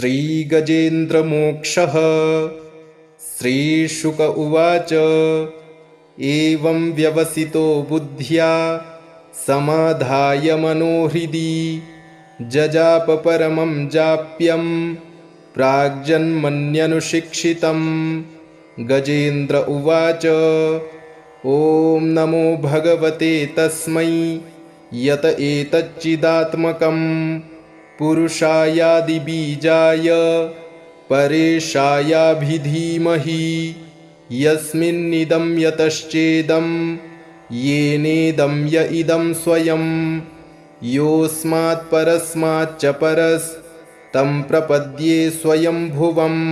श्रीगजेन्द्रमोक्षः। श्रीशुक उवाच एवं व्यवसितो बुद्ध्या समाधाय मनोहृदि जजाप परमं जाप्यं प्राग्जन्मन्यनुशिक्षितं। गजेन्द्र उवाच ॐ नमो भगवते तस्मै यत एतच्चिदात्मकं पुरुषायादिबीजाय परेशायाभिधीमहि यस्मिन्निदं यतश्चेदं येनेदं य इदं स्वयं योऽस्मात् परस्माच्च परस्तं प्रपद्ये स्वयंभुवम्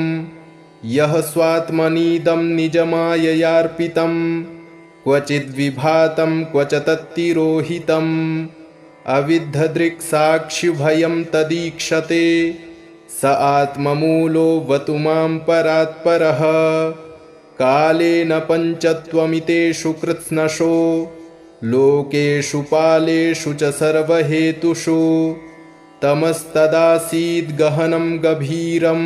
यः स्वात्मनीदं निजमाययार्पितं क्वचिद्विभातं क्व च तत्तिरोहितम् अविद्धदृक्साक्षिभयं तदीक्षते स आत्ममूलो वतु मां परात्परः। कालेन पञ्चत्वमितेषु कृत्स्नशो लोकेषु पालेषु च सर्वहेतुषु तमस्तदासीद्गहनं गभीरं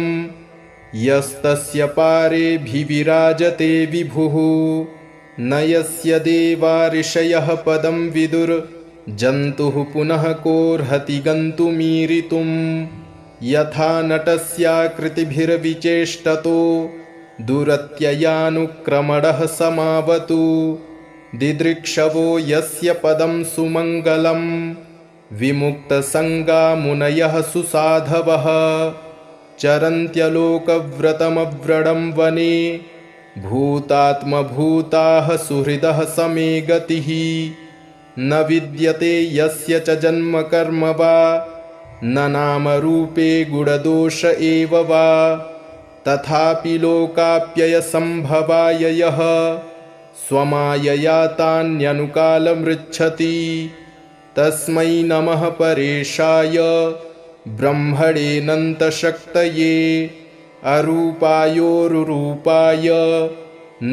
यस्तस्य पारेऽभिविराजते विभुः न यस्य देवा ऋषयः पदं विदुर्जन्तुः पुनः कोऽर्हति गन्तुमीरितुम् यथा नटस्याकृतिभिर्विचेष्टतो दुरत्ययानुक्रमणः समावतु दिदृक्षवो यस्य पदं सुमङ्गलं विमुक्तसङ्गा मुनयः सुसाधवः चरन्त्यलोकव्रतमव्रणं वने भूतात्मभूताः सुहृदः समे गतिः न विद्यते यस्य च जन्म कर्म वा न नामरूपे गुणदोष एव वा तथापि लोकाप्ययसम्भवाय यः स्वमायया तान्यनुकालमृच्छति तस्मै नमः परेशाय ब्रह्मणेऽनन्तशक्तये अरूपायोरुरूपाय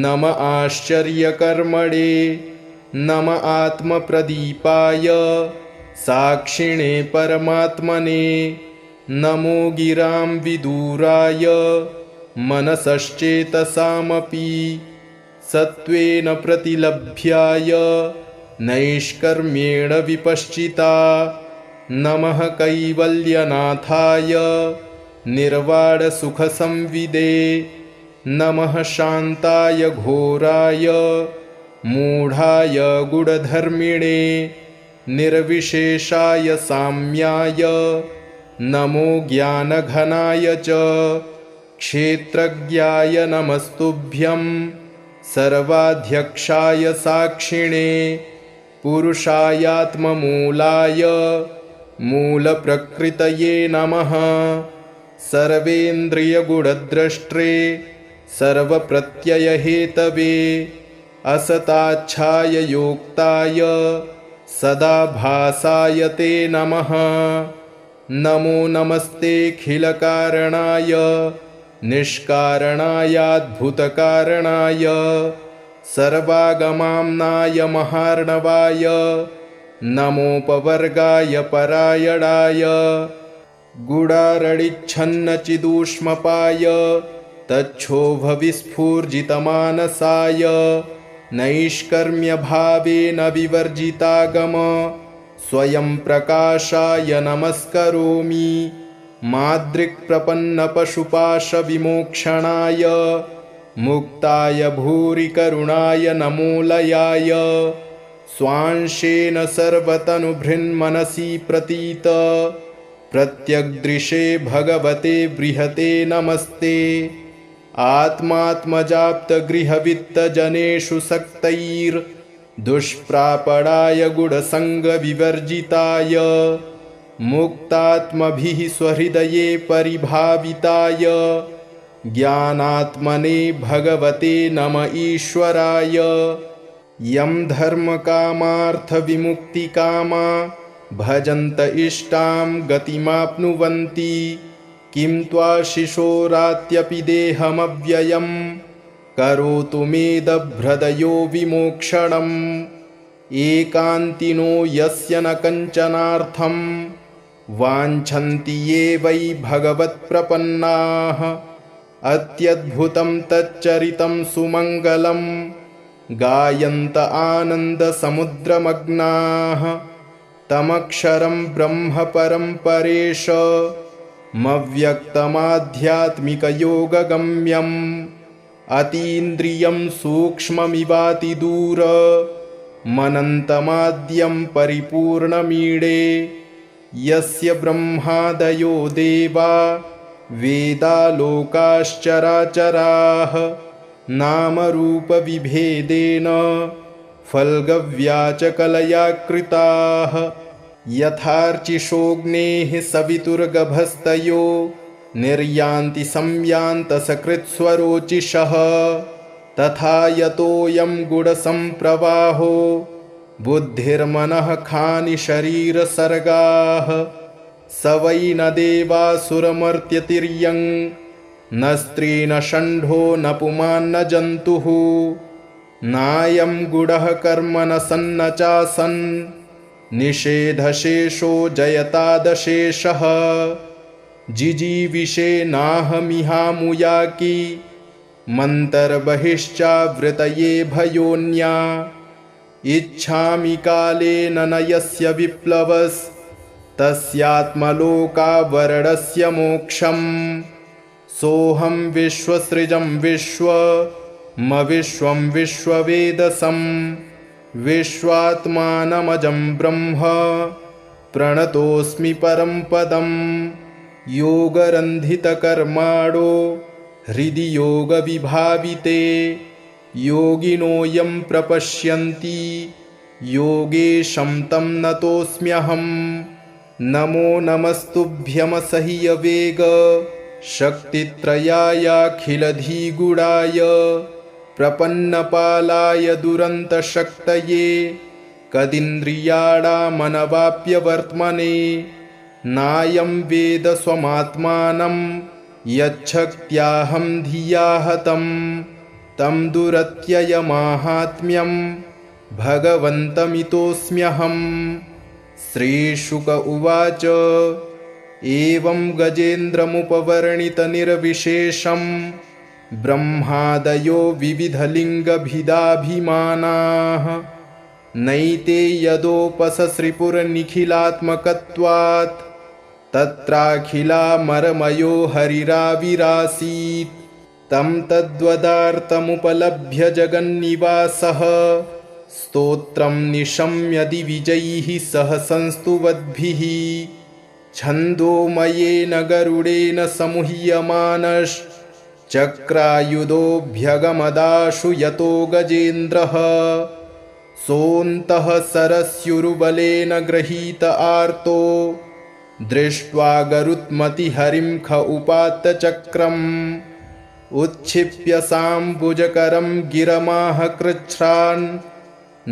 नम आश्चर्यकर्मणे नम आत्मप्रदीपाय साक्षिणे परमात्मने नमो गिरां विदूराय मनसश्चेतसामपि सत्त्वेन प्रतिलभ्याय नैष्कर्म्येण विपश्चिता नमः कैवल्यनाथाय निर्वाणसुखसंविदे नमः शान्ताय घोराय मूढाय गुणधर्मिणे निर्विशेषाय साम्याय नमो ज्ञानघनाय च क्षेत्रज्ञाय नमस्तुभ्यं सर्वाध्यक्षाय साक्षिणे पुरुषायात्ममूलाय मूलप्रकृतये नमः सर्वेन्द्रियगुणद्रष्ट्रे सर्वप्रत्ययहेतवे असताच्छाय योक्ताय सदाभासाय ते नमः नमो नमस्तेऽखिलकारणाय निष्कारणायाद्भुतकारणाय सर्वागमाम्नाय महार्णवाय नमोपवर्गाय परायणाय गुडारडिच्छन्नचिदूष्मपाय तच्छोभविस्फूर्जितमानसाय नैष्कर्म्यभावेन विवर्जितागम स्वयं प्रकाशाय नमस्करोमि मादृक्प्रपन्नपशुपाशविमोक्षणाय मुक्ताय भूरिकरुणाय नमोलयाय स्वांशेन सर्वतनुभृन्मनसि प्रतीत प्रत्यग्दृशे भगवते बृहते नमस्ते आत्मात्मजाप्तगृहवित्तजनेषु सक्तैर्दुष्प्रापणाय गुणसङ्गविवर्जिताय मुक्तात्मभिः स्वहृदये परिभाविताय ज्ञानात्मने भगवते नम ईश्वराय यं धर्मकामार्थविमुक्तिकामा भजन्त इष्टां गतिमाप्नुवन्ति किं त्वाशिशोरात्यपि देहमव्ययं करोतु मेदभ्रदयो विमोक्षणम् एकान्तिनो यस्य न कञ्चनार्थं वाञ्छन्ति ये वै भगवत्प्रपन्नाः अत्यद्भुतं तच्चरितं सुमङ्गलं गायन्त आनन्दसमुद्रमग्नाः तमक्षरं ब्रह्म परं परेशमव्यक्तमाध्यात्मिकयोगगम्यम् अतीन्द्रियं सूक्ष्ममिवातिदूरमनन्तमाद्यं परिपूर्णमीडे यस्य ब्रह्मादयो देवा वेदालोकाश्चराचराः नामरूपविभेदेन फल्गव्याचकलया कृताः यथार्चिषोऽग्नेः सवितुर्गभस्तयो निर्यान्ति संयान्तसकृत्स्वरोचिषः तथा यतोऽयं गुडसम्प्रवाहो बुद्धिर्मनः खानि शरीरसर्गाः स वै न देवासुरमर्त्यतिर्यं न स्त्री न षण्ढो न पुमान् न जन्तुः नायं गुडः कर्म न सन्न चासन् निषेधशेषो जयतादशेषः जिजीविषे नाहमिहामुयाकी मन्तर्बहिश्चावृतये भयोन्या इच्छामि कालेन न यस्य विप्लवस्तस्यात्मलोकावरणस्य मोक्षम् सोऽहं विश्वसृजं विश्वं विश्ववेदसं विश्वात्मानमजं ब्रह्म प्रणतोऽस्मि परं पदम् योगरन्धितकर्माणो हृदि योगविभाविते योगिनो यं प्रपश्यन्ति योगेशं तं नतोऽस्म्यहं नमो नमस्तुभ्यमसह्यवेग शक्तित्रयायाखिलधिगुणाय प्रपन्नपालाय दुरन्तशक्तये कदिन्द्रियाणामनवाप्यवर्त्मने नायं वेद स्वमात्मानं यच्छक्त्याहं धिया हतं तं दुरत्ययमाहात्म्यं भगवन्तमितोऽस्म्यहम्। श्रीशुक उवाच एवं गजेन्द्रमुपवर्णितनिर्विशेषं ब्रह्मादयो विविधलिङ्गभिदाभिमानाः नैते यदोपससृपुरनिखिलात्मकत्वात् तत्राखिलामरमयो हरिराविरासीत् तं तद्वदार्थमुपलभ्य जगन्निवासः स्तोत्रं निशम्य दिविजैः सह संस्तुवद्भिः छन्दोमयेन गरुडेन समुह्यमानश्चक्रायुधोऽभ्यगमदाशु यतो गजेन्द्रः सोऽन्तः सरस्युरुबलेन गृहीत आर्तो दृष्ट्वा गरुत्मतिहरिं ख उपात्तचक्रम् उच्छिप्य साम्बुजकरं गिरमाह कृच्छ्रान्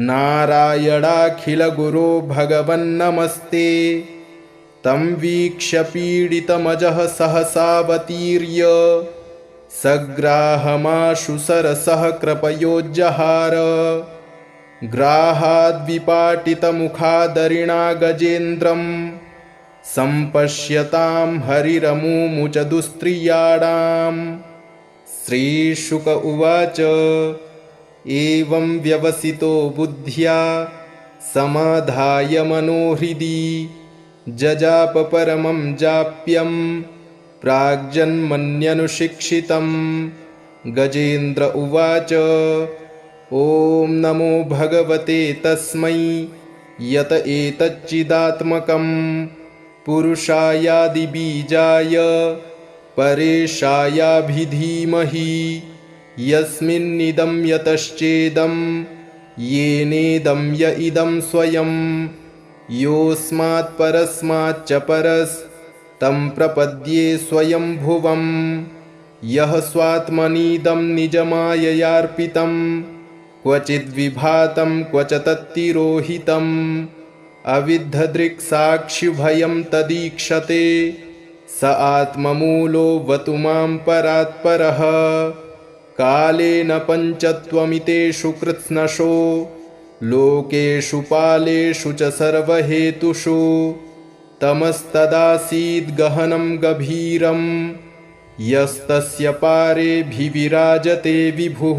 नारायणाखिलगुरो भगवन्नमस्ते तं वीक्ष्य पीडितमजः सहसावतीर्य सग्राहमाशु सरसः कृपयोज्जहार ग्राहाद्विपाटितमुखादरिणा गजेन्द्रं सम्पश्यतां हरिरमुमुच दुस्त्रियाणाम्। श्रीशुक उवाच एवं व्यवसितो बुद्ध्या समाधाय मनोहृदि जजाप परमं जाप्यं प्राग्जन्मन्यनुशिक्षितं। गजेन्द्र उवाच ॐ नमो भगवते तस्मै यत एतच्चिदात्मकं पुरुषायादिबीजाय परेशायाभिधीमहि यस्मिन्निदं यतश्चेदं येनेदं य इदं स्वयं योऽस्मात् परस्माच्च परस्तं प्रपद्ये स्वयंभुवं यः स्वात्मनीदं निजमाययार्पितं क्वचिद्विभातं क्वच तत्तिरोहितम् अविद्धदृक्साक्षिभयं तदीक्षते स आत्ममूलो वतु मां परात्परः कालेन पञ्चत्वमितेषु कृत्स्नशो लोकेषु पालेषु च सर्वहेतुषु तमस्तदासीद्गहनं गभीरं यस्तस्य पारेऽभिविराजते विभुः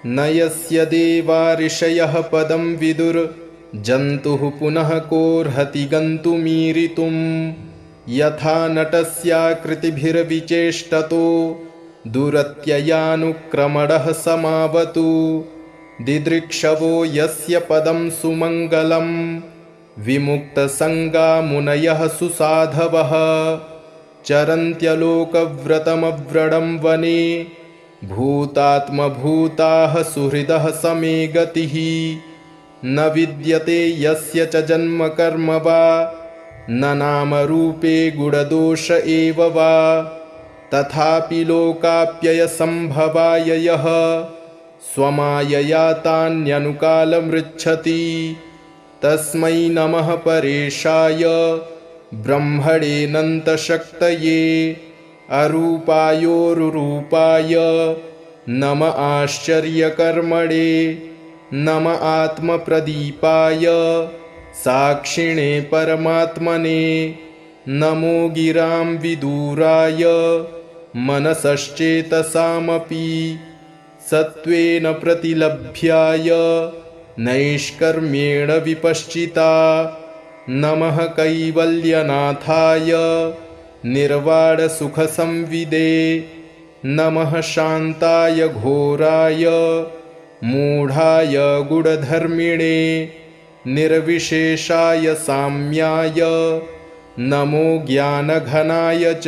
न यस्य देवा ऋषयः पदं विदुर्जन्तुः पुनः कोऽर्हति गन्तुमीरितुं यथा नटस्याकृतिभिर्विचेष्टतो दुरत्ययानुक्रमणः समावतु दिदृक्षवो यस्य पदं सुमङ्गलं विमुक्तसङ्गा मुनयः सुसाधवः चरन्त्यलोकव्रतमव्रणं वने भूतात्मभूताः सुहृदः समे गतिः न विद्यते यस्य च जन्म कर्म वा न नामरूपे गुणदोष एव वा तथापि लोकाप्ययसम्भवाय यः स्वमायया तान्यनुकालमृच्छति तस्मै नमः परेशाय ब्रह्मणेऽनन्तशक्तये अरूपायोरुरूपाय नम आश्चर्यकर्मणे नम आत्मप्रदीपाय साक्षिणे परमात्मने नमो गिरां विदूराय मनसश्चेतसामपि सत्त्वेन प्रतिलभ्याय नैष्कर्म्येण विपश्चिता नमः कैवल्यनाथाय निर्वाणसुखसंविदे नमः शान्ताय घोराय मूढाय गुणधर्मिणे निर्विशेषाय साम्याय नमो ज्ञानघनाय च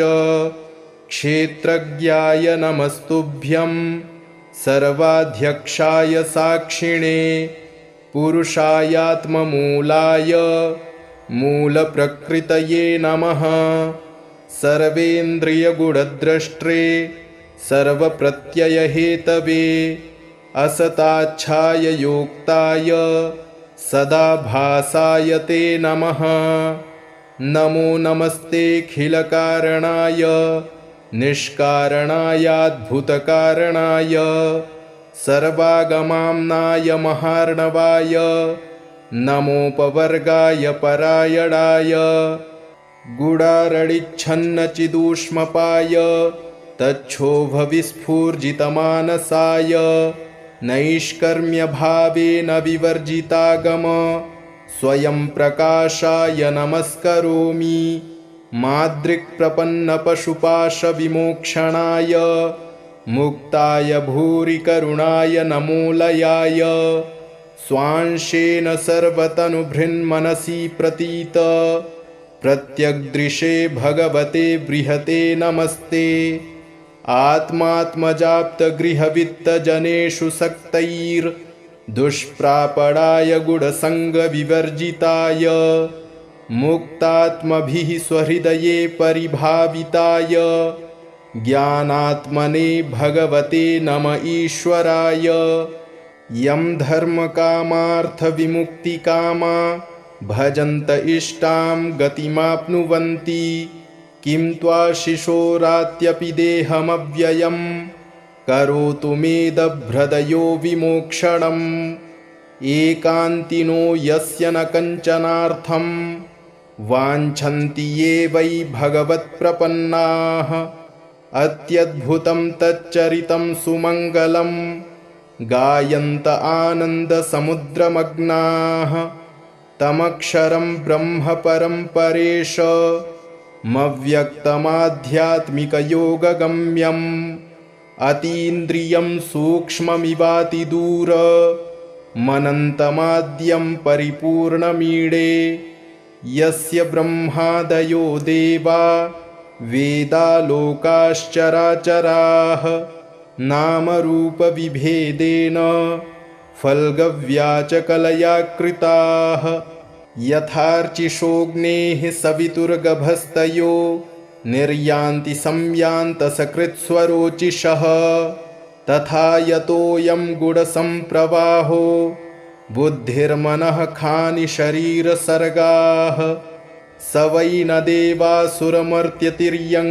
क्षेत्रज्ञाय नमस्तुभ्यं सर्वाध्यक्षाय साक्षिणे पुरुषायात्ममूलाय मूलप्रकृतये नमः सर्वेन्द्रियगुणद्रष्ट्रे सर्वप्रत्ययहेतवे असताच्छाय योक्ताय सदाभासाय ते नमः नमो नमस्तेऽखिलकारणाय निष्कारणायाद्भुतकारणाय सर्वागमाम्नाय महार्णवाय नमोपवर्गाय परायणाय गुडारडिच्छन्नचिदूष्मपाय तच्छोभविस्फूर्जितमानसाय नैष्कर्म्यभावेन विवर्जितागम स्वयं प्रकाशाय नमस्करोमि मादृक्प्रपन्नपशुपाशविमोक्षणाय मुक्ताय भूरिकरुणाय नमोलयाय स्वांशेन सर्वतनुभृन्मनसि प्रतीत प्रत्यग्दृशे भगवते बृहते नमस्ते आत्मात्मजाप्तगृहवित्तजनेषु सक्तैर्दुष्प्रापणाय गुणसङ्गविवर्जिताय मुक्तात्मभिः स्वहृदये परिभाविताय ज्ञानात्मने भगवते नम ईश्वराय यं धर्मकामार्थविमुक्तिकामा भजन्त इष्टां गतिमाप्नुवन्ति किं त्वाशिशोरात्यपि देहमव्ययं करोतु मेदभ्रदयो विमोक्षणम् एकान्तिनो यस्य न कञ्चनार्थं वाञ्छन्ति ये वै भगवत्प्रपन्नाः अत्यद्भुतं तच्चरितं सुमङ्गलं गायन्त आनन्दसमुद्रमग्नाः तमक्षरं ब्रह्म परं परेशमव्यक्तमाध्यात्मिकयोगगम्यम् अतीन्द्रियं सूक्ष्ममिवातिदूरमनन्तमाद्यं परिपूर्णमीडे यस्य ब्रह्मादयो देवा वेदालोकाश्चराचराः नामरूपविभेदेन फल्गव्याचकलया कृताः यथार्चिषोऽग्नेः सवितुर्गभस्तयो निर्यान्ति संयान्तसकृत्स्वरोचिषः तथा यतोऽयं गुणसम्प्रवाहो बुद्धिर्मनः खानि शरीरसर्गाः स वै न देवासुरमर्त्यतिर्यं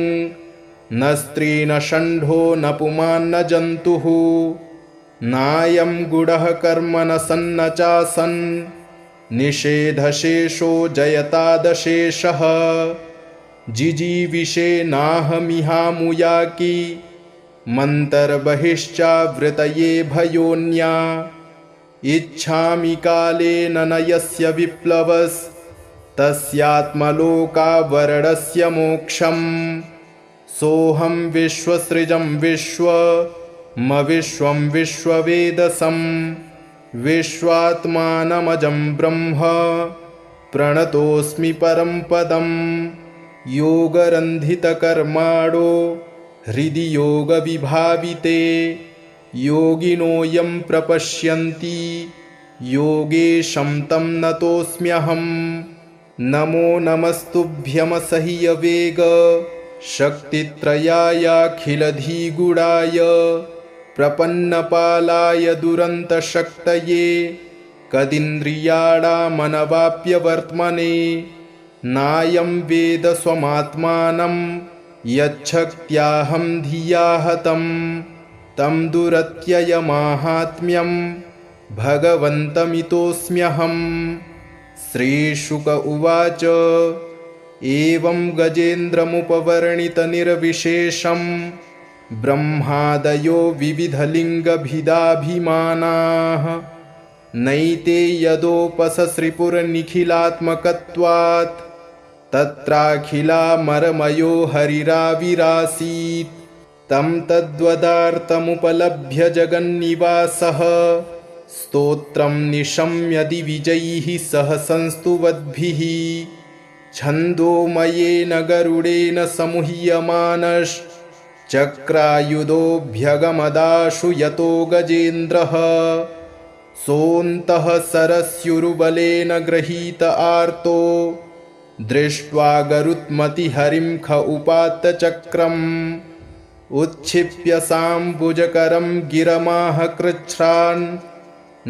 न स्त्री न षण्ढो न पुमान् न जन्तुः नायं गुडः कर्म न सन्न चासन् निषेधशेषो जयतादशेषः जिजीविषे नाहमिहामुयाकी मन्तर्बहिश्चावृतये भयोन्या इच्छामि कालेन न यस्य विप्लवस्तस्यात्मलोकावरणस्य मोक्षम् सोऽहं विश्वसृजं विश्वं विश्ववेदसं विश्वात्मानमजं ब्रह्म प्रणतोऽस्मि परं पदम् योगरन्धितकर्माणो हृदि योगविभाविते योगिनो यं प्रपश्यन्ति योगेशं तं नतोऽस्म्यहम् नमो नमस्तुभ्यमसह्यवेग शक्तित्रयायाखिलधिगुणाय प्रपन्नपालाय दुरन्तशक्तये कदिन्द्रियाणामनवाप्यवर्त्मने नायं वेद स्वमात्मानं यच्छक्त्याहं धिया हतं तं दुरत्ययमाहात्म्यं भगवन्तमितोऽस्म्यहम्। श्रीशुक उवाच एवं गजेन्द्रमुपवर्णितनिर्विशेषं ब्रह्मादयो विविधलिङ्गभिदाभिमानाः नैते यदोपससृपुरनिखिलात्मकत्वात् तत्राखिलामरमयो हरिराविरासीत् तं तद्वदार्थमुपलभ्य जगन्निवासः स्तोत्रं निशम्य दिविजैः सह संस्तुवद्भिः छन्दोमयेन गरुडेन समुह्यमानश्चक्रायुधोऽभ्यगमदाशु यतो गजेन्द्रः सोऽन्तः सरस्युरुबलेन गृहीत आर्तो दृष्ट्वा गरुत्मतिहरिं ख उपात्तचक्रम् उत्क्षिप्य साम्बुजकरं गिरमाह कृच्छ्रान्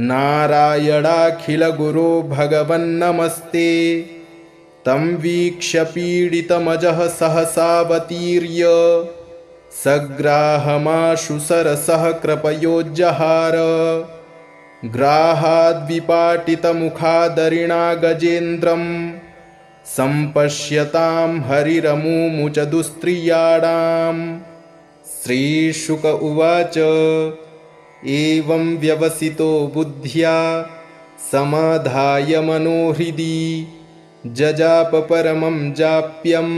नारायणाखिलगुरो भगवन्नमस्ते तं वीक्ष्य पीडितमजः सहसावतीर्य सग्राहमाशु सरसः कृपयोज्जहार ग्राहाद्विपाटितमुखादरिणा गजेन्द्रं सम्पश्यतां हरिरमुमुच दुस्त्रियाणाम्। श्रीशुक उवाच एवं व्यवसितो बुद्ध्या समाधाय मनोहृदि जजाप परमं जाप्यं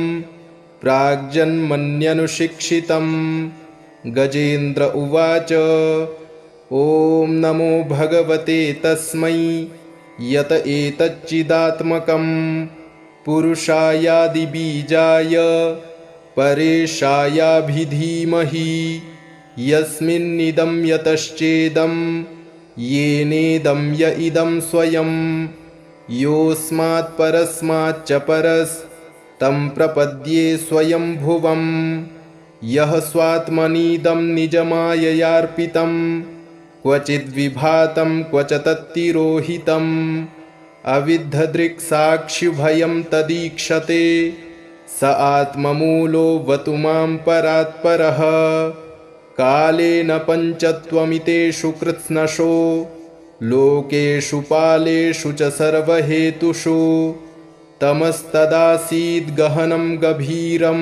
प्राग्जन्मन्यनुशिक्षितं। गजेन्द्र उवाच ॐ नमो भगवते तस्मै यत एतच्चिदात्मकं पुरुषायादिबीजाय परेशायाभिधीमहि यस्मिन्निदं यतश्चेदं येनेदं य इदं स्वयं योऽस्मात् परस्माच्च परस्तं प्रपद्ये स्वयंभुवं यः स्वात्मनीदं निजमाययार्पितं क्वचिद्विभातं क्वच तत्तिरोहितम् अविद्धदृक्साक्षिभयं तदीक्षते स आत्ममूलो वतु मां परात्परः कालेन पञ्चत्वमितेषु कृत्स्नशो लोकेषु पालेषु च सर्वहेतुषु तमस्तदासीद्गहनं गभीरं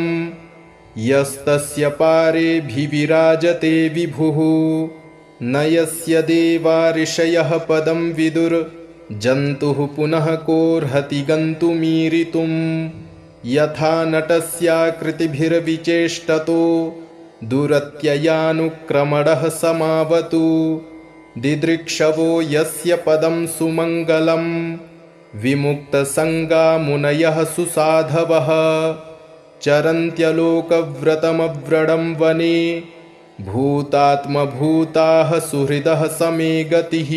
यस्तस्य पारेऽभिविराजते विभुः न यस्य देवा ऋषयः पदं विदुर्जन्तुः पुनः कोऽर्हति गन्तुमीरितुम् यथा नटस्याकृतिभिर्विचेष्टतो दुरत्ययानुक्रमणः समावतु दिदृक्षवो यस्य पदं सुमङ्गलं विमुक्तसङ्गा मुनयः सुसाधवः चरन्त्यलोकव्रतमव्रणं वने भूतात्मभूताः सुहृदः समे गतिः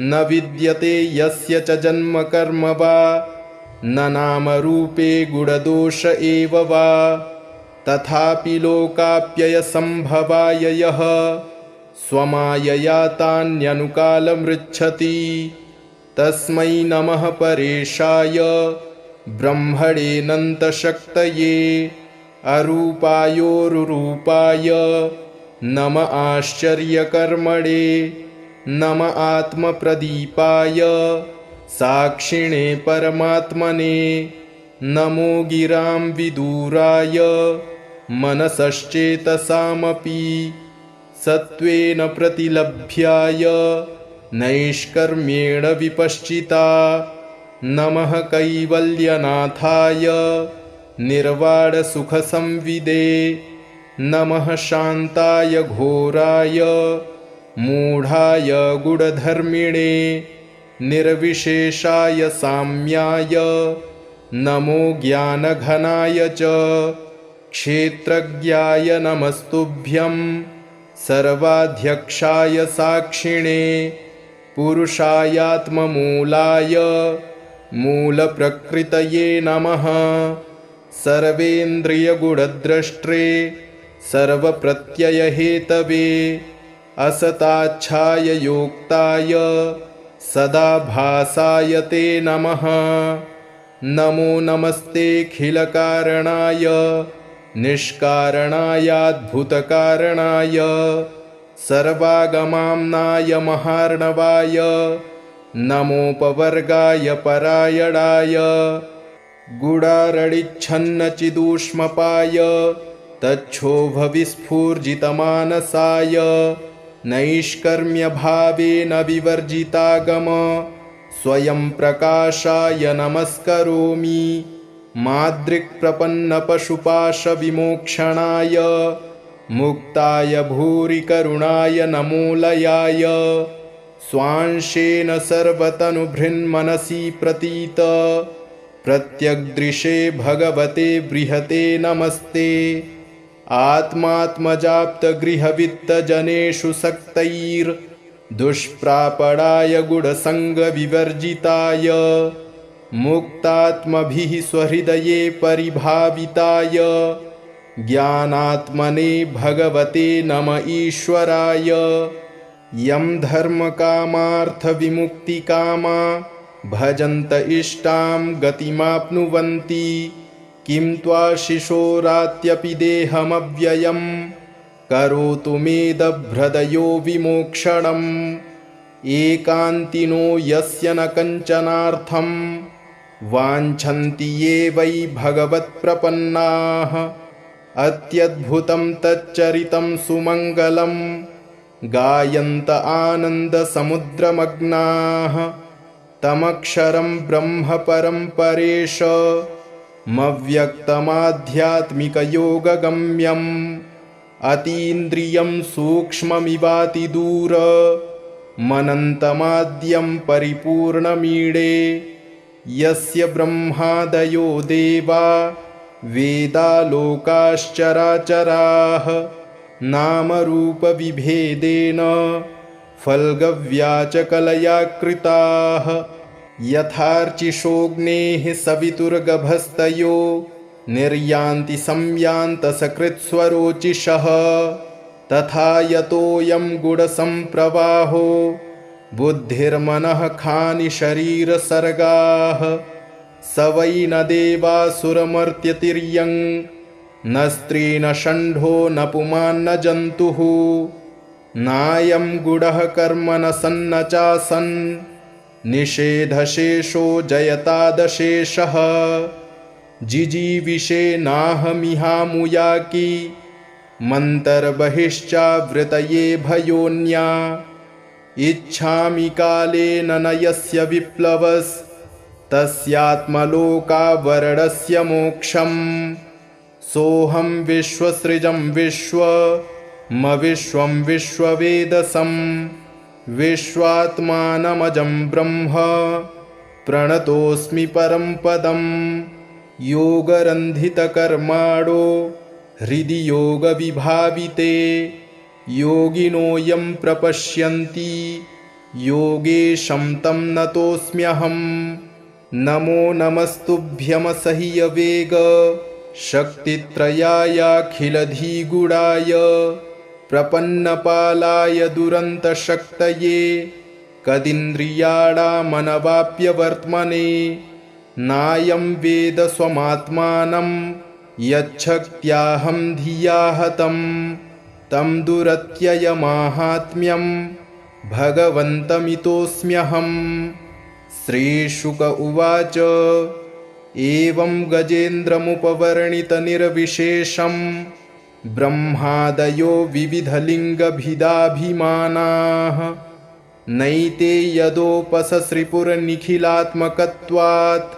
न विद्यते यस्य च जन्म कर्म वा न नामरूपे गुणदोष एव वा तथापि लोकाप्ययसम्भवाय यः स्वमायया तान्यनुकालमृच्छति तस्मै नमः परेशाय ब्रह्मणेऽनन्तशक्तये अरूपायोरुरूपाय नम आश्चर्यकर्मणे नम आत्मप्रदीपाय साक्षिणे परमात्मने नमो गिरां विदूराय मनसश्चेतसामपि सत्त्वेन प्रतिलभ्याय नैष्कर्म्येण विपश्चिता नमः कैवल्यनाथाय निर्वाणसुखसंविदे नमः शान्ताय घोराय मूढाय गुढधर्मिणे निर्विशेषाय साम्याय नमो ज्ञानघनाय च क्षेत्रज्ञाय नमस्तुभ्यं सर्वाध्यक्षाय साक्षिणे पुरुषायात्ममूलाय मूलप्रकृतये नमः सर्वेन्द्रियगुणद्रष्ट्रे सर्वप्रत्ययहेतवे असताच्छाय योक्ताय सदाभासाय ते नमः नमो नमस्तेऽखिलकारणाय निष्कारणायाद्भुतकारणाय सर्वागमाम्नाय महार्णवाय नमोपवर्गाय परायणाय गुडारडिच्छन्नचिदूष्मपाय तच्छोभविस्फूर्जितमानसाय नैष्कर्म्यभावेन विवर्जितागम स्वयं प्रकाशाय नमस्करोमि मादृक्प्रपन्नपशुपाशविमोक्षणाय मुक्ताय भूरिकरुणाय नमोलयाय स्वांशेन सर्वतनुभृन्मनसि प्रतीत प्रत्यग्दृशे भगवते बृहते नमस्ते आत्मात्मजाप्तगृहवित्तजनेषु सक्तैर्दुष्प्रापणाय गुणसङ्गविवर्जिताय मुक्तात्मभिः स्वहृदये परिभाविताय ज्ञानात्मने भगवते नम ईश्वराय यं धर्मकामार्थविमुक्तिकामा भजन्त इष्टां गतिमाप्नुवन्ति किं त्वाशिशोरात्यपि देहमव्ययं करोतु मेदभ्रदयो विमोक्षणम् एकान्तिनो यस्य न कञ्चनार्थं वाञ्छन्ति ये वै भगवत्प्रपन्नाः अत्यद्भुतं तच्चरितं सुमङ्गलं गायन्त आनन्दसमुद्रमग्नाः तमक्षरं ब्रह्म परं परेशमव्यक्तमाध्यात्मिकयोगगम्यम् अतीन्द्रियं सूक्ष्ममिवातिदूरमनन्तमाद्यं परिपूर्णमीडे यस्य ब्रह्मादयो देवा वेदालोकाश्चराचराः नामरूपविभेदेन फल्गव्याचकलया कृताः यथार्चिषोऽग्नेः सवितुर्गभस्तयो निर्यान्ति संयान्तसकृत्स्वरोचिषः तथा यतोऽयं गुणसम्प्रवाहो बुद्धिर्मनः खानि शरीरसर्गाः स वै न देवासुरमर्त्यतिर्यं न स्त्री न षण्ढो न पुमान्न जन्तुः नायं गुडः कर्म न सन्न चासन् निषेधशेषो जयतादशेषः जिजीविषे नाहमिहामुयाकी मन्तर्बहिश्चावृतये भयोन्या इच्छामि कालेन न यस्य विप्लवस्तस्यात्मलोकावरणस्य मोक्षम् सोऽहं विश्वसृजं विश्वं विश्ववेदसं विश्वात्मानमजं ब्रह्म प्रणतोऽस्मि परं पदं योगरन्धितकर्माणो हृदि योगविभाविते योगिनो यं प्रपश्यन्ति योगेशं तं नतोऽस्म्यहं नमो नमस्तुभ्यमसह्यवेग शक्तित्रयायाखिलधिगुणाय प्रपन्नपालाय दुरन्तशक्तये कदिन्द्रियाणामनवाप्यवर्त्मने नायं वेद स्वमात्मानं यच्छक्त्याहं धिया हतं तं दुरत्ययमाहात्म्यं भगवन्तमितोऽस्म्यहं श्रीशुक उवाच एवं गजेन्द्रमुपवर्णितनिर्विशेषं ब्रह्मादयो विविधलिङ्गभिदाभिमानाः नैते यदोपससृपुरनिखिलात्मकत्वात्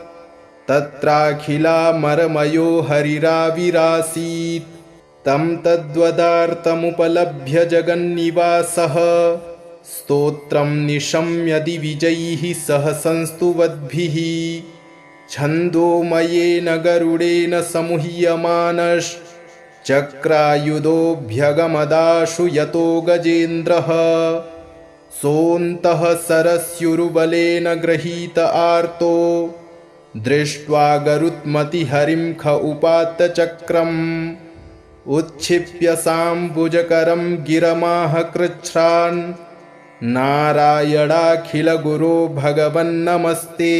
तत्राखिलामरमयो हरिराविरासीत् तं तद्वदार्तमुपलभ्य जगन्निवासः स्तोत्रं निशम्य दिविजैः सह संस्तुवद्भिः छन्दोमयेन गरुडेन समुह्यमानश्चक्रायुधोऽभ्यगमदाशु यतो गजेन्द्रः सोऽन्तः सरस्युरुबलेन गृहीत आर्तो दृष्ट्वा गरुत्मतिहरिं ख उपात्त चक्रम् उच्छिप्य साम्बुजकरं गिरमाह कृच्छ्रान् नारायणाखिलगुरो भगवन्नमस्ते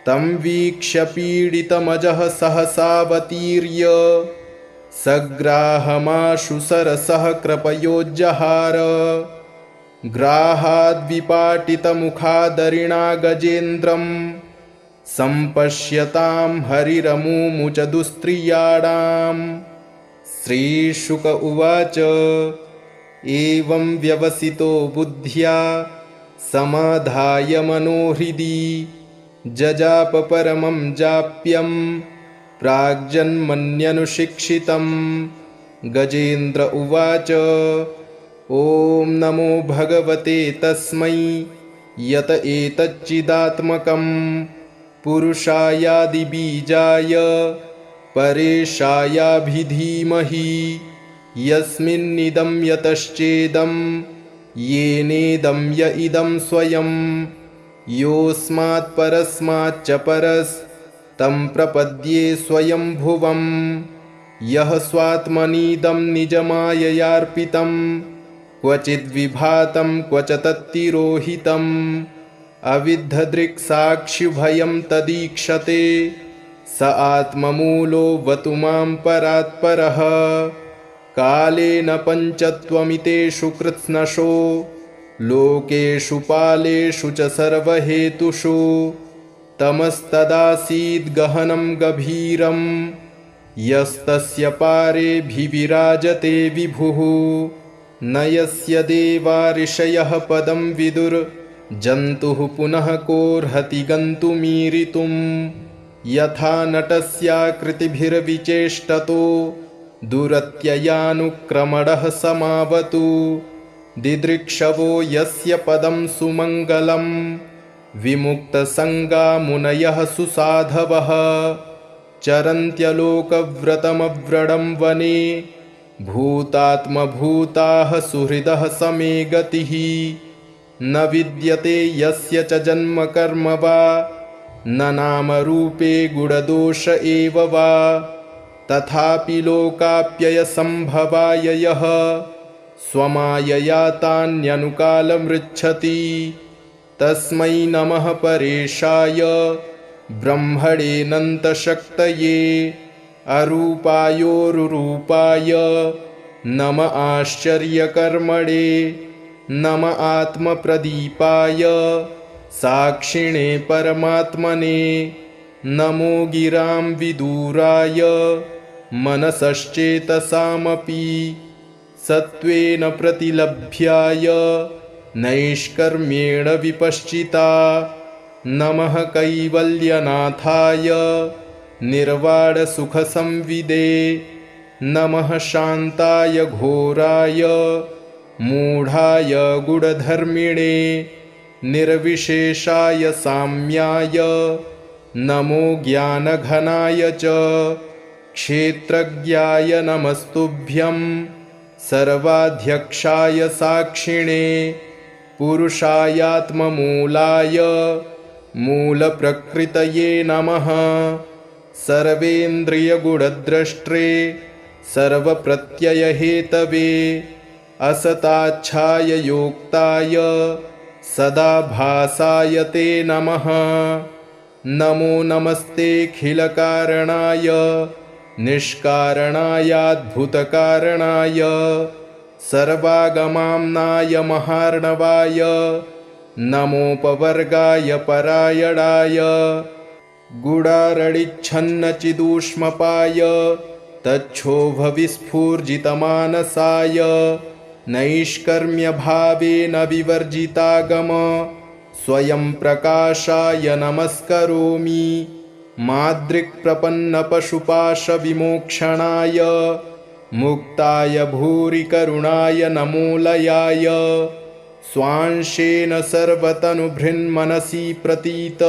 तं वीक्ष्य पीडितमजः सहसावतीर्य सग्राहमाशु सरसः कृपयोज्जहार ग्राहाद्विपाटितमुखादरिणा गजेन्द्रं सम्पश्यतां हरिरमुमुच दुस्त्रियाणाम् श्रीशुक उवाच एवं व्यवसितो बुद्ध्या समाधाय मनोहृदि जजाप परमं जाप्यं प्राग्जन्मन्यनुशिक्षितं गजेन्द्र उवाच ॐ नमो भगवते तस्मै यत एतच्चिदात्मकं पुरुषायादिबीजाय परेशायाभिधीमहि यस्मिन्निदं यतश्चेदं येनेदं य इदं स्वयं योऽस्मात् परस्माच्च परस्तं प्रपद्ये स्वयंभुवं यः स्वात्मनीदं निजमाययार्पितं क्वचिद्विभातं क्व च तत्तिरोहितम् अविद्धदृक्साक्षिभयं तदीक्षते स आत्ममूलो वतु मां परात्परः कालेन पञ्चत्वमितेषु कृत्स्नशो लोकेषु पालेषु च सर्वहेतुषु तमस्तदासीद्गहनं गभीरं यस्तस्य पारेऽभिविराजते विभुः न यस्य देवा ऋषयः पदं विदुर्जन्तुः पुनः कोऽर्हति गन्तुमीरितुम् यथा नटस्याकृतिभिर्विचेष्टतो दुरत्ययानुक्रमणः समावतु दिदृक्षवो यस्य पदं सुमङ्गलं विमुक्तसङ्गा मुनयः सुसाधवः चरन्त्यलोकव्रतमव्रणं वने भूतात्मभूताः सुहृदः समे गतिः न विद्यते यस्य च जन्म कर्म वा न नामरूपे गुणदोष एव वा तथापि लोकाप्ययसम्भवाय यः स्वमायया तान्यनुकालमृच्छति तस्मै नमः परेशाय ब्रह्मणेऽनन्तशक्तये अरूपायोरुरूपाय नम आश्चर्यकर्मणे नम आत्मप्रदीपाय साक्षिणे परमात्मने नमो गिरां विदूराय मनसश्चेतसामपि सत्त्वेन प्रतिलभ्याय नैष्कर्म्येण विपश्चिता नमः कैवल्यनाथाय निर्वाणसुखसंविदे नमः शान्ताय घोराय मूढाय गुणधर्मिणे निर्विशेषाय साम्याय नमो ज्ञानघनाय च क्षेत्रज्ञाय नमस्तुभ्यं सर्वाध्यक्षाय साक्षिणे पुरुषायात्ममूलाय मूलप्रकृतये नमः सर्वेन्द्रियगुणद्रष्ट्रे सर्वप्रत्ययहेतवे असताच्छाय योक्ताय सदाभासाय ते नमः नमो नमस्तेऽखिलकारणाय निष्कारणायाद्भुतकारणाय सर्वागमाम्नाय महार्णवाय नमोपवर्गाय परायणाय गुडारडिच्छन्नचिदूष्मपाय तच्छोभविस्फूर्जितमानसाय नैष्कर्म्यभावेन विवर्जितागम स्वयं प्रकाशाय नमस्करोमि मादृक्प्रपन्नपशुपाशविमोक्षणाय मुक्ताय भूरि करुणाय नमोलयाय स्वांशेन सर्वतनुभृन्मनसि प्रतीत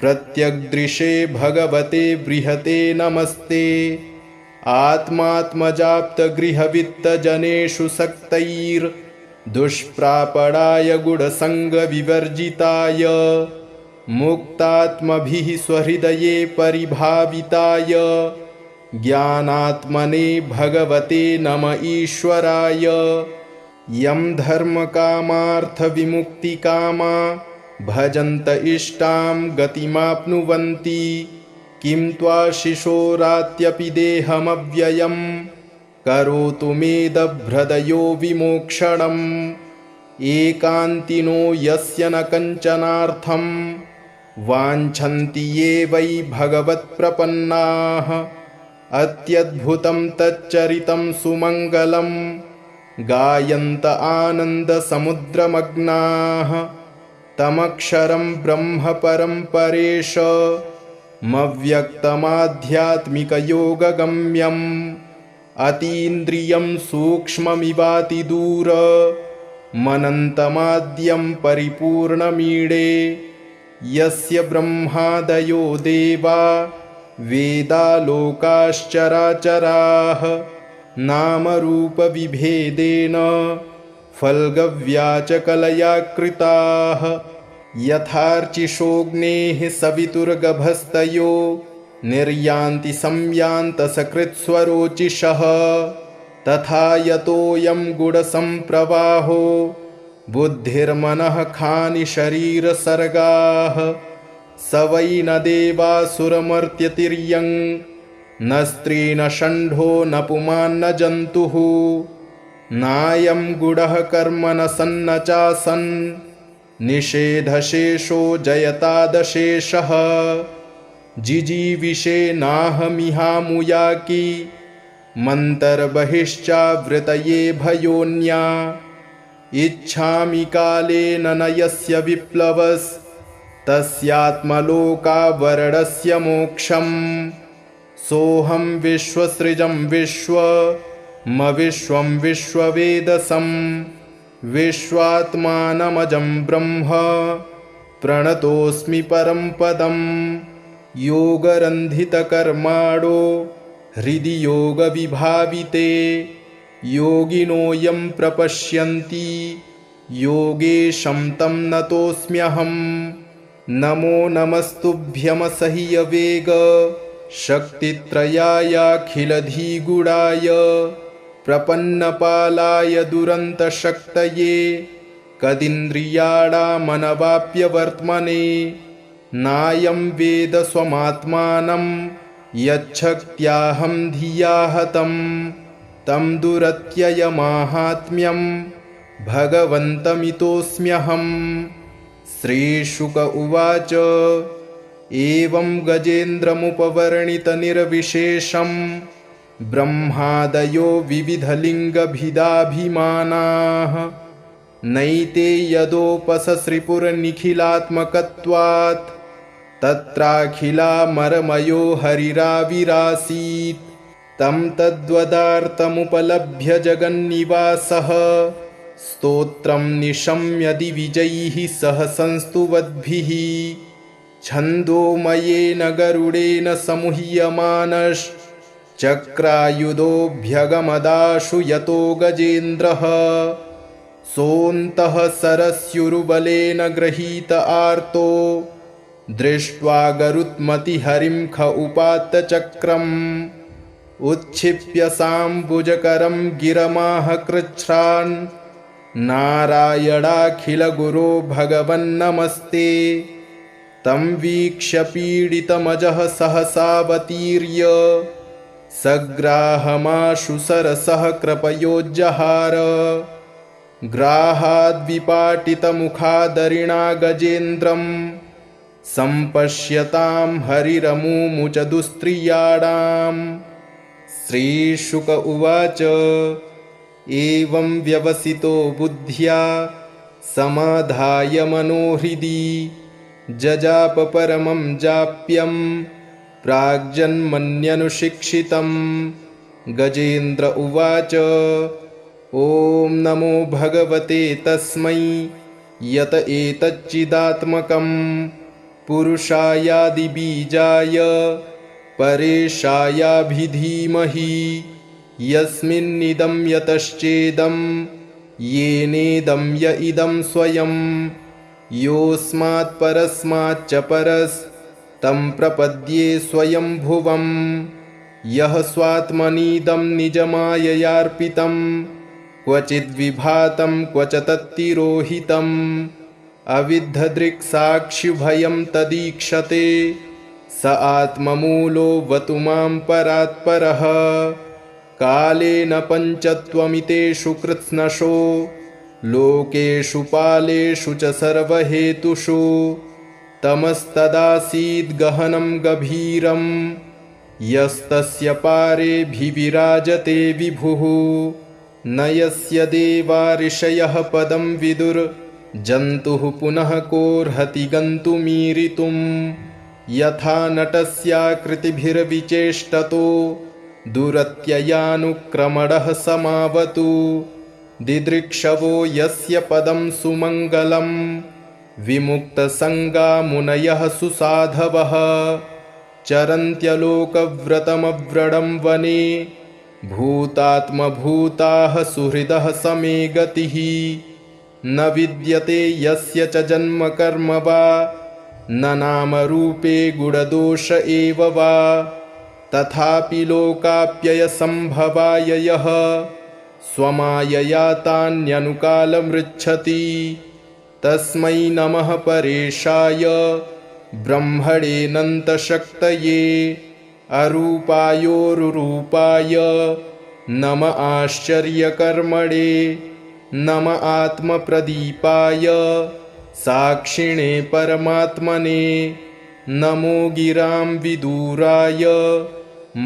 प्रत्यग्दृशे भगवते बृहते नमस्ते आत्मात्मजाप्तगृहवित्तजनेषु सक्तैर्दुष्प्रापणाय गुणसङ्गविवर्जिताय मुक्तात्मभिः स्वहृदये परिभाविताय ज्ञानात्मने भगवते नम ईश्वराय यं धर्मकामार्थविमुक्तिकामा भजन्त इष्टां गतिमाप्नुवन्ति किं त्वाशिशोरात्यपि देहमव्ययं करोतु मेदभ्रदयो विमोक्षणम् एकान्तिनो यस्य न कञ्चनार्थं वाञ्छन्ति ये वै भगवत्प्रपन्नाः अत्यद्भुतं तच्चरितं सुमङ्गलं गायन्त आनन्दसमुद्रमग्नाः तमक्षरं ब्रह्म परं परेशमव्यक्तमाध्यात्मिकयोगगम्यम् अतीन्द्रियं सूक्ष्ममिवातिदूर मनन्तमाद्यं परिपूर्णमीडे यस्य ब्रह्मादयो देवा वेदालोकाश्चराचराः नामरूपविभेदेन फल्गव्याचकलया कृताः यथार्चिषोऽग्नेः सवितुर्गभस्तयो निर्यान्ति संयान्तसकृत्स्वरोचिषः तथा यतोऽयं गुणसम्प्रवाहो बुद्धिर्मनः खानि शरीरसर्गाः स वै न देवासुरमर्त्यतिर्यं न स्त्री न षण्ढो न पुमान् न जन्तुः नायं गुडः कर्म न सन्न चासन् निषेधशेषो जयतादशेषः जिजीविषे नाहमिहामुयाकी मन्तर्बहिश्चावृतये भयोन्या इच्छामि कालेन न यस्य विप्लवस्तस्यात्मलोकावरणस्य मोक्षम् सोऽहं विश्वसृजं विश्वं विश्ववेदसं विश्वात्मानमजं ब्रह्म प्रणतोऽस्मि परं पदम् योगरन्धितकर्माणो हृदि योगविभाविते योगिनो यं प्रपश्यन्ति योगेशं तं नतोऽस्म्यहम् नमो नमस्तुभ्यमसह्यवेग शक्तित्रयायाखिलधिगुणाय प्रपन्नपालाय दुरन्तशक्तये कदिन्द्रियाणामनवाप्यवर्त्मने नायं वेद स्वमात्मानं यच्छक्त्याहं धिया हतं तं दुरत्ययमाहात्म्यं भगवन्तमितोऽस्म्यहम् श्रीशुक उवाच एवं गजेन्द्रमुपवर्णितनिर्विशेषं ब्रह्मादयो विविधलिङ्गभिदाभिमानाः नैते यदोपससृपुरनिखिलात्मकत्वात् तत्राखिलामरमयो हरिराविरासीत् तं तद्वदार्थमुपलभ्य जगन्निवासः स्तोत्रं निशम्य दिविजैः सह संस्तुवद्भिः छन्दोमयेन गरुडेन समुह्यमानश्चक्रायुधोऽभ्यगमदाशु यतो गजेन्द्रः सोऽन्तः सरस्युरुबलेन गृहीत आर्तो दृष्ट्वा गरुत्मतिहरिं ख उपात्तचक्रम् उच्छिप्य साम्बुजकरं गिरमाह कृच्छ्रान् नारायणाखिलगुरो भगवन्नमस्ते तं वीक्ष्य पीडितमजः सहसावतीर्य सग्राहमाशु सरसः कृपयोज्जहार ग्राहाद्विपाटितमुखादरिणा गजेन्द्रं सम्पश्यतां हरिरमुमुच दुस्त्रियाणाम्। श्रीशुक उवाच एवं व्यवसितो बुद्ध्या समाधाय मनोहृदि जजाप परमं जाप्यं प्राग्जन्मन्यनुशिक्षितं। गजेन्द्र उवाच ॐ नमो भगवते तस्मै यत एतच्चिदात्मकं पुरुषायादिबीजाय परेशायाभिधीमहि। यस्मिन्निदं यतश्चेदं येनेदं य इदं स्वयं योऽस्मात् परस्माच्च परस्तं प्रपद्ये स्वयंभुवम्। यः स्वात्मनीदं निजमाययार्पितं क्वचिद्विभातं क्व च तत्तिरोहितम् अविद्धदृक्साक्षिभयं तदीक्षते स आत्ममूलो वतु मां परात्परः। कालेन पञ्चत्वमितेषु कृत्स्नशो लोकेषु पालेषु च सर्वहेतुषु तमस्तदासीद्गहनं गभीरं यस्तस्य पारेऽभिविराजते विभुः। न यस्य देवा ऋषयः पदं विदुर्जन्तुः पुनः कोऽर्हति गन्तुमीरितुम्। यथा नटस्याकृतिभिर्विचेष्टतो दुरत्ययानुक्रमणः समावतु दिदृक्षवो यस्य पदं सुमङ्गलं विमुक्तसङ्गा मुनयः सुसाधवः चरन्त्यलोकव्रतमव्रणं वने भूतात्मभूताः सुहृदः समे गतिः। न विद्यते यस्य च जन्म कर्म वा न नामरूपे गुणदोष एव वा तथापि लोकाप्ययसम्भवाय यः स्वमायया तान्यनुकालमृच्छति तस्मै नमः परेशाय ब्रह्मणेऽनन्तशक्तये अरूपायोरुरूपाय नम आश्चर्यकर्मणे नम आत्मप्रदीपाय साक्षिणे परमात्मने नमो गिरां विदूराय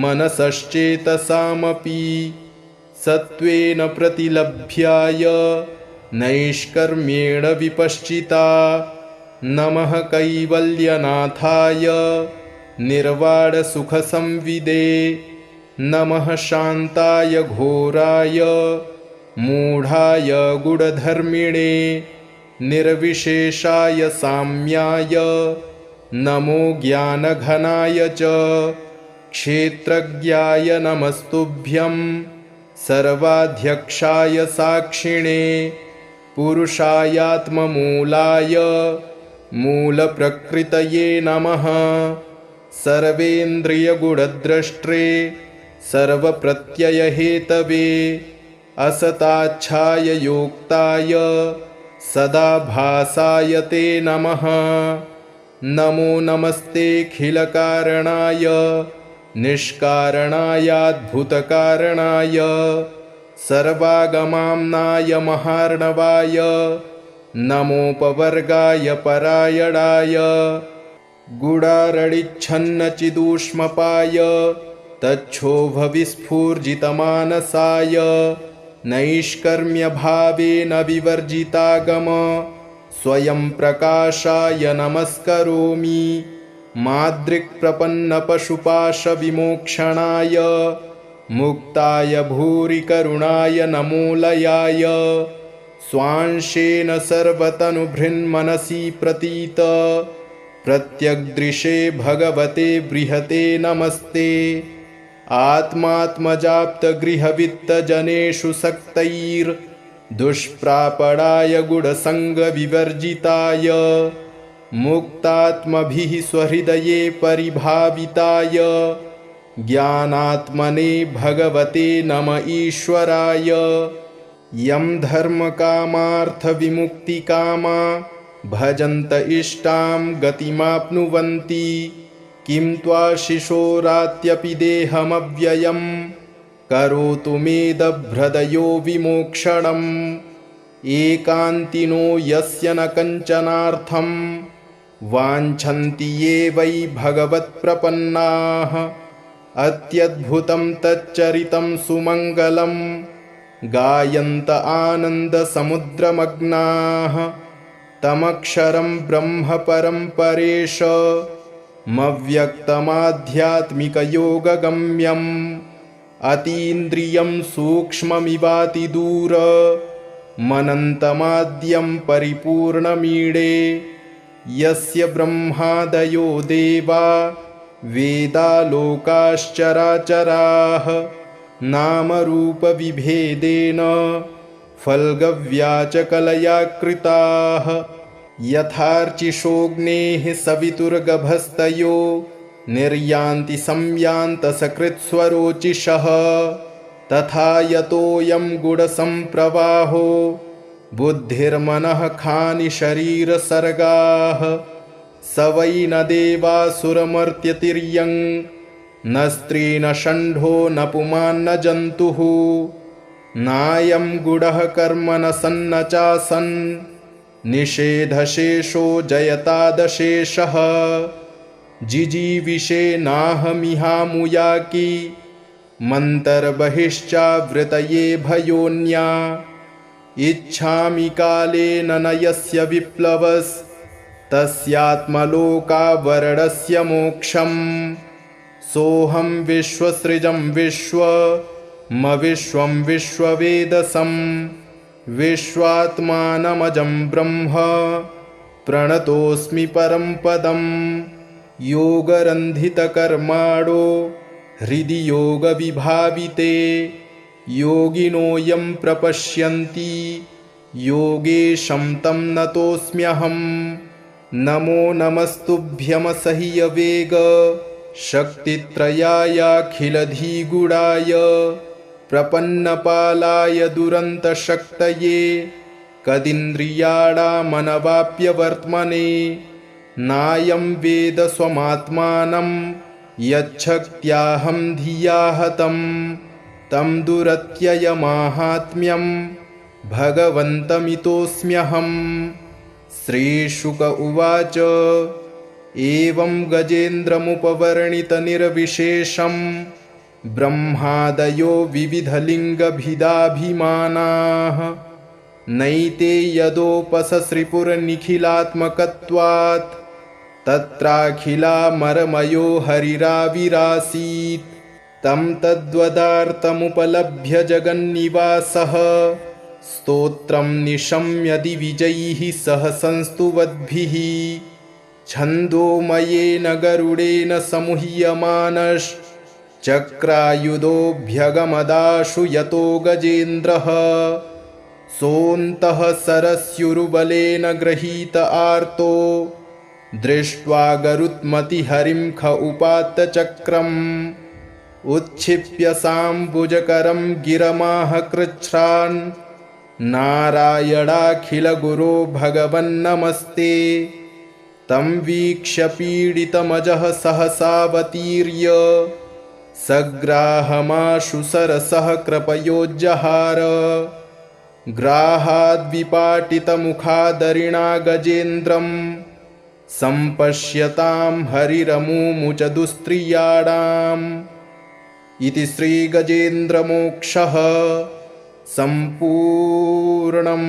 मनसश्चेतसामपि सत्त्वेन प्रतिलभ्याय नैष्कर्म्येण विपश्चिता नमः कैवल्यनाथाय निर्वाणसुखसंविदे नमः शान्ताय घोराय मूढाय गुणधर्मिणे निर्विशेषाय साम्याय नमो ज्ञानघनाय च क्षेत्रज्ञाय नमस्तुभ्यं सर्वाध्यक्षाय साक्षिणे पुरुषायात्ममूलाय मूलप्रकृतये नमः सर्वेन्द्रियगुणद्रष्ट्रे सर्वप्रत्ययहेतवे असताच्छाय योक्ताय सदाभासाय ते नमः नमो नमस्तेऽखिलकारणाय निष्कारणायाद्भुतकारणाय सर्वागमाम्नाय महार्णवाय नमोपवर्गाय परायणाय गुडारडिच्छन्नचिदूष्मपाय तच्छोभविस्फूर्जितमानसाय नैष्कर्म्यभावेन विवर्जितागम स्वयं प्रकाशाय नमस्करोमि मादृक्प्रपन्नपशुपाशविमोक्षणाय मुक्ताय भूरिकरुणाय नमोलयाय स्वांशेन सर्वतनुभृन्मनसि प्रतीत प्रत्यग्दृशे भगवते बृहते नमस्ते आत्मात्मजाप्तगृहवित्तजनेषु सक्तैर्दुष्प्रापणाय गुणसङ्गविवर्जिताय मुक्तात्मभिः स्वहृदये परिभाविताय ज्ञानात्मने भगवते नम ईश्वराय यं धर्मकामार्थविमुक्तिकामा भजन्त इष्टां गतिमाप्नुवन्ति किं त्वाशिशोरात्यपि देहमव्ययं करोतु मेदभ्रदयो विमोक्षणम् एकान्तिनो यस्य न कञ्चनार्थं वाञ्छन्ति ये वै भगवत्प्रपन्नाः। अत्यद्भुतं तच्चरितं सुमङ्गलं गायन्त आनन्दसमुद्रमग्नाः। तमक्षरं ब्रह्म परं परेशमव्यक्तमाध्यात्मिकयोगगम्यम् अतीन्द्रियं सूक्ष्ममिवातिदूरमनन्तमाद्यं परिपूर्णमीडे। यस्य ब्रह्मादयो देवा वेदालोकाश्चराचराः नामरूपविभेदेन फल्गव्याचकलया कृताः। यथार्चिषोऽग्नेः सवितुर्गभस्तयो निर्यान्ति संयान्तसकृत्स्वरोचिषः। तथा यतोऽयं गुडसम्प्रवाहो बुद्धिर्मनः खानि शरीरसर्गाः। स वै न देवासुरमर्त्यतिर्यं न स्त्री न षण्ढो न पुमान् न जन्तुः। नायं गुडः कर्म न सन्न चासन् निषेधशेषो जयतादशेषः। जिजीविषे नाहमिहामुयाकी मन्तर्बहिश्चावृतये भयोन्या। इच्छामि कालेन न यस्य विप्लवस्तस्यात्मलोकावरणस्य मोक्षम्। सोऽहं विश्वसृजं विश्वं विश्ववेदसं विश्वात्मानमजं ब्रह्म प्रणतोऽस्मि परं पदम्। योगरन्धितकर्माणो हृदि योगविभाविते योगिनो यं प्रपश्यन्ति योगेशं तं नतोऽस्म्यहम्। नमो नमस्तुभ्यमसह्यवेग शक्तित्रयायाखिलधिगुणाय प्रपन्नपालाय दुरन्तशक्तये कदिन्द्रियाणामनवाप्यवर्त्मने। नायं वेद स्वमात्मानं यच्छक्त्याहं धिया हतं तं दुरत्ययमाहात्म्यं भगवन्तमितोऽस्म्यहम्। श्रीशुक उवाच एवं गजेन्द्रमुपवर्णितनिर्विशेषं ब्रह्मादयो विविधलिङ्गभिदाभिमानाः। नैते यदोपससृपुरनिखिलात्मकत्वात् तत्राखिलामरमयो हरिराविरासीत्। तं तद्वदार्थमुपलभ्य जगन्निवासः स्तोत्रं निशम्य दिविजैः सह संस्तुवद्भिः। छन्दोमयेन गरुडेन समुह्यमानश्चक्रायुधोऽभ्यगमदाशु यतो गजेन्द्रः। सोऽन्तः सरस्युरुबलेन गृहीत आर्तो दृष्ट्वा गरुत्मतिहरिं ख उपात्तचक्रम्। उत्क्षिप्य साम्बुजकरं गिरमाह कृच्छ्रान् नारायणाखिलगुरो भगवन्नमस्ते। तं वीक्ष्य पीडितमजः सहसावतीर्य सग्राहमाशु सरसः कृपयोज्जहार। ग्राहाद्विपाटितमुखादरिणा गजेन्द्रं सम्पश्यतां हरिरमुमुच दुस्त्रियाणाम्। इति श्रीगजेन्द्रमोक्षः सम्पूर्णम्।